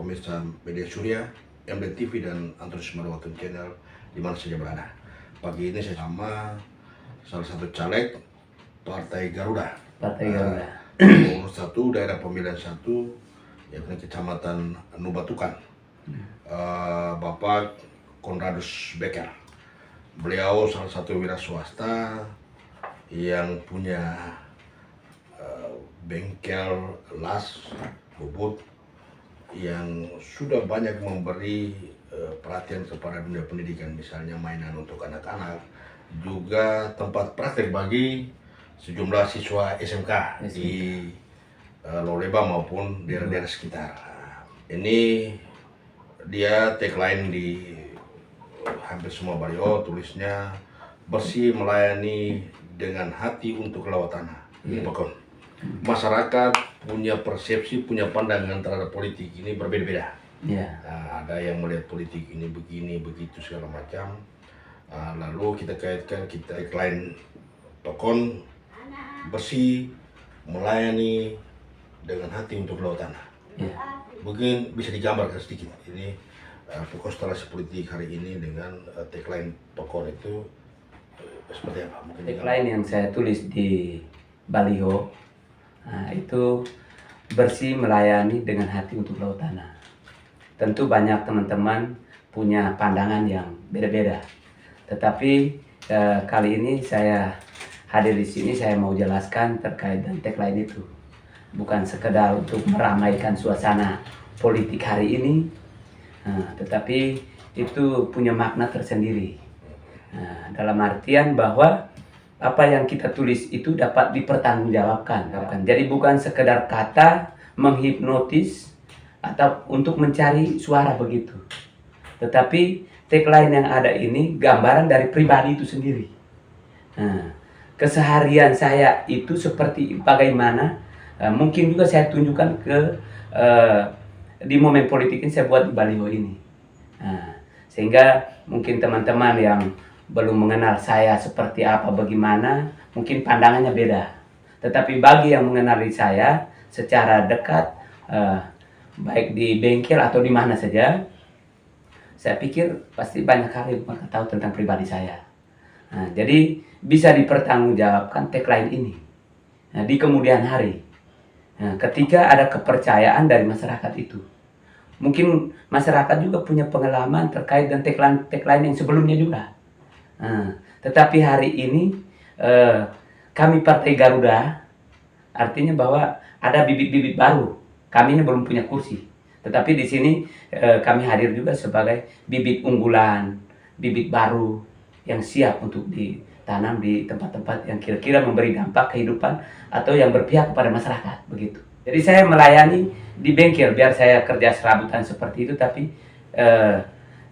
pemirsa media Surya, MD TV dan Antros Marwatun Channel di mana saja berada. Pagi ini saya sama salah satu caleg Partai Garuda. Nomor 1 daerah pemilihan 1 yakni Kecamatan Nubatukan. Bapak Konradus Becker. Beliau salah satu wira swasta yang punya bengkel las bubut yang sudah banyak memberi perhatian kepada dunia pendidikan, misalnya mainan untuk anak-anak, juga tempat praktek bagi sejumlah siswa SMK di Loleba maupun daerah-daerah sekitar. Ini dia tagline di hampir semua baliho, tulisnya bersih melayani dengan hati untuk lawat tanah. Ini pokok masyarakat punya persepsi, punya pandangan terhadap politik ini berbeda-beda. Nah, ada yang melihat politik ini begini, begitu segala macam. Lalu kita kaitkan, kita tagline pokok bersih melayani dengan hati untuk lawat tanah. Mungkin bisa digambarkan sedikit ini pokok stelasi politik hari ini dengan tagline pokok itu seperti apa? Mungkin tagline yang saya tulis di baliho, itu bersih melayani dengan hati untuk lawat tanah. Tentu banyak teman-teman punya pandangan yang beda-beda, tetapi kali ini saya hadir di sini, saya mau jelaskan terkait dengan tagline itu. Bukan sekedar untuk meramaikan suasana politik hari ini, tetapi itu punya makna tersendiri. Dalam artian bahwa apa yang kita tulis itu dapat dipertanggungjawabkan. Jadi bukan sekedar kata menghipnotis atau untuk mencari suara begitu. Tetapi tagline yang ada ini gambaran dari pribadi itu sendiri. Keseharian saya itu seperti bagaimana, mungkin juga saya tunjukkan ke di momen politik ini saya buat di baliho ini. Sehingga mungkin teman-teman yang belum mengenal saya seperti apa, bagaimana, mungkin pandangannya beda. Tetapi bagi yang mengenali saya secara dekat, baik di bengkel atau di mana saja, saya pikir pasti banyak kali mereka tahu tentang pribadi saya. Jadi bisa dipertanggungjawabkan tagline ini di kemudian hari. Ketika ada kepercayaan dari masyarakat itu. Mungkin masyarakat juga punya pengalaman terkait dengan tagline yang sebelumnya juga. Tetapi hari ini kami Partai Garuda, artinya bahwa ada bibit-bibit baru. Kami ini belum punya kursi, tetapi di sini kami hadir juga sebagai bibit unggulan, bibit baru yang siap untuk ditanam di tempat-tempat yang kira-kira memberi dampak kehidupan atau yang berpihak kepada masyarakat, begitu. Jadi saya melayani di bengkel, biar saya kerja serabutan seperti itu, tapi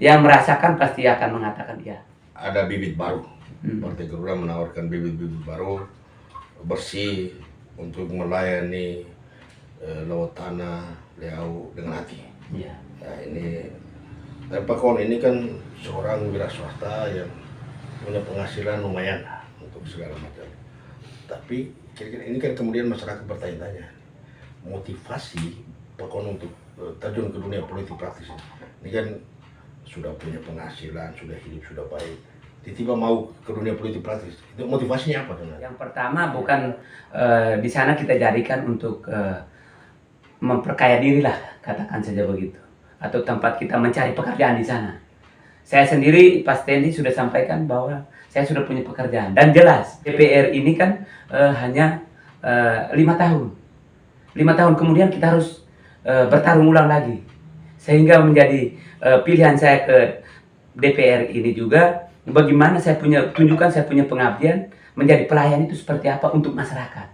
yang merasakan pasti akan mengatakan iya. Ada bibit baru. Partai Garuda menawarkan bibit-bibit baru, bersih untuk melayani lawat tanah beliau dengan hati. Nah, ini Pak Kon ini kan seorang wira swasta yang punya penghasilan lumayan untuk segala macam. Tapi kira-kira ini kan kemudian masyarakat bertanya-tanya, motivasi Pak Kon untuk terjun ke dunia politik praktis ini kan sudah punya penghasilan, sudah hidup, sudah baik, tiba-tiba mau ke dunia politik praktis, itu motivasinya apa? Yang pertama bukan di sana kita jadikan untuk memperkaya diri lah, katakan saja begitu, atau tempat kita mencari pekerjaan di sana. Saya sendiri pasti sudah sampaikan bahwa saya sudah punya pekerjaan, dan jelas DPR ini kan hanya 5 tahun. 5 tahun kemudian kita harus bertarung ulang lagi, sehingga menjadi pilihan saya ke DPR ini juga bagaimana saya tunjukkan saya punya pengabdian menjadi pelayan itu seperti apa untuk masyarakat,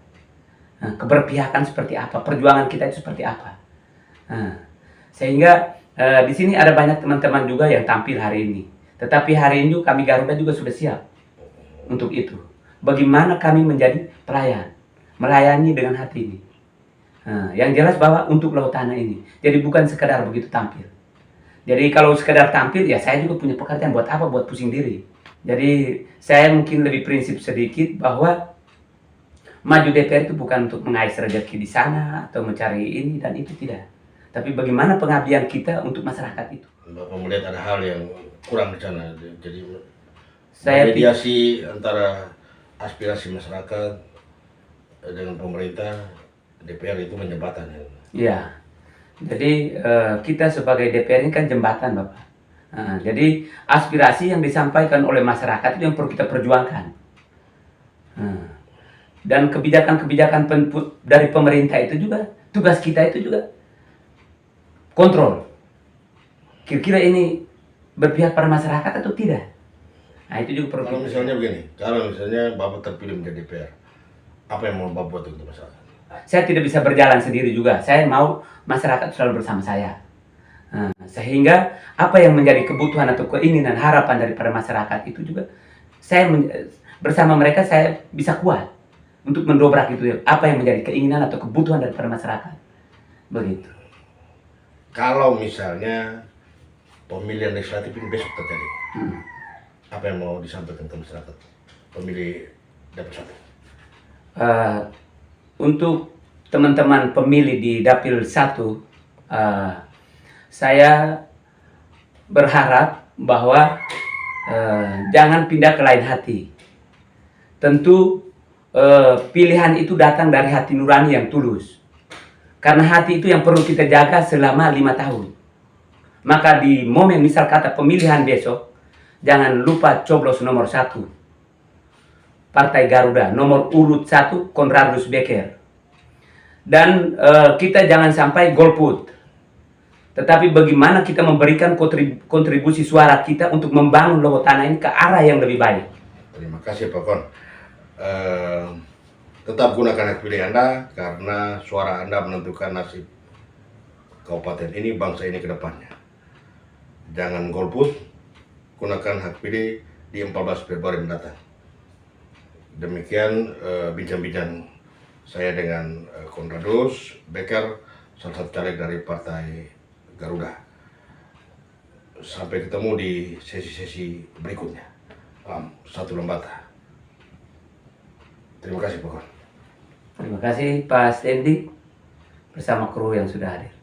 keberpihakan seperti apa, perjuangan kita itu seperti apa. Sehingga di sini ada banyak teman-teman juga yang tampil hari ini, tetapi hari ini kami Garuda juga sudah siap untuk itu. Bagaimana kami menjadi pelayan, melayani dengan hati ini. Yang jelas bahwa untuk lawat tanah ini, jadi bukan sekedar begitu tampil. Jadi kalau sekedar tampil, ya saya juga punya pekerjaan, buat apa? Buat pusing diri. Jadi saya mungkin lebih prinsip sedikit bahwa maju DPR itu bukan untuk mengais rezeki di sana atau mencari ini dan itu, tidak. tapi bagaimana pengabdian kita untuk masyarakat itu. Bapak melihat ada hal yang kurang di sana, jadi Saya mediasi antara aspirasi masyarakat dengan pemerintah, DPR itu menjembatkan. Ya, jadi kita sebagai DPR ini kan jembatan, Bapak. Nah, jadi aspirasi yang disampaikan oleh masyarakat itu yang perlu kita perjuangkan. Nah, dan kebijakan-kebijakan dari pemerintah itu juga, tugas kita itu juga kontrol. Kira-kira ini berpihak pada masyarakat atau tidak? Nah, itu juga perlu. Kalau misalnya begini, kalau misalnya Bapak terpilih menjadi DPR, apa yang mau Bapak buat untuk masyarakat? Saya tidak bisa berjalan sendiri juga. Saya mau masyarakat selalu bersama saya. Nah, sehingga apa yang menjadi kebutuhan atau keinginan harapan daripada masyarakat itu juga saya bersama mereka saya bisa kuat untuk mendobrak itu apa yang menjadi keinginan atau kebutuhan daripada masyarakat. Begitu. Kalau misalnya pemilihan legislatif ini besok terjadi, apa yang mau disampaikan ke masyarakat pemilih Dapil 1? Untuk teman-teman pemilih di Dapil 1, saya berharap bahwa jangan pindah ke lain hati. Tentu pilihan itu datang dari hati nurani yang tulus. Karena hati itu yang perlu kita jaga selama 5 tahun. Maka di momen misal kata pemilihan besok, jangan lupa coblos nomor 1. Partai Garuda, nomor urut 1 Konradus Becker. Dan kita jangan sampai golput. Tetapi bagaimana kita memberikan kontribusi suara kita untuk membangun Lobo Tanah ini ke arah yang lebih baik. Terima kasih Pak Kon. Tetap gunakan hak pilih Anda karena suara Anda menentukan nasib kabupaten ini, bangsa ini ke depannya. Jangan golput, gunakan hak pilih di 14 Februari mendatang. Demikian bincang-bincang saya dengan Konradus Becker, salah satu caleg dari Partai Garuda. Sampai ketemu di sesi-sesi berikutnya. Satu Lembata. Terima kasih Pak Kon. Terima kasih Pak Stendi bersama kru yang sudah hadir.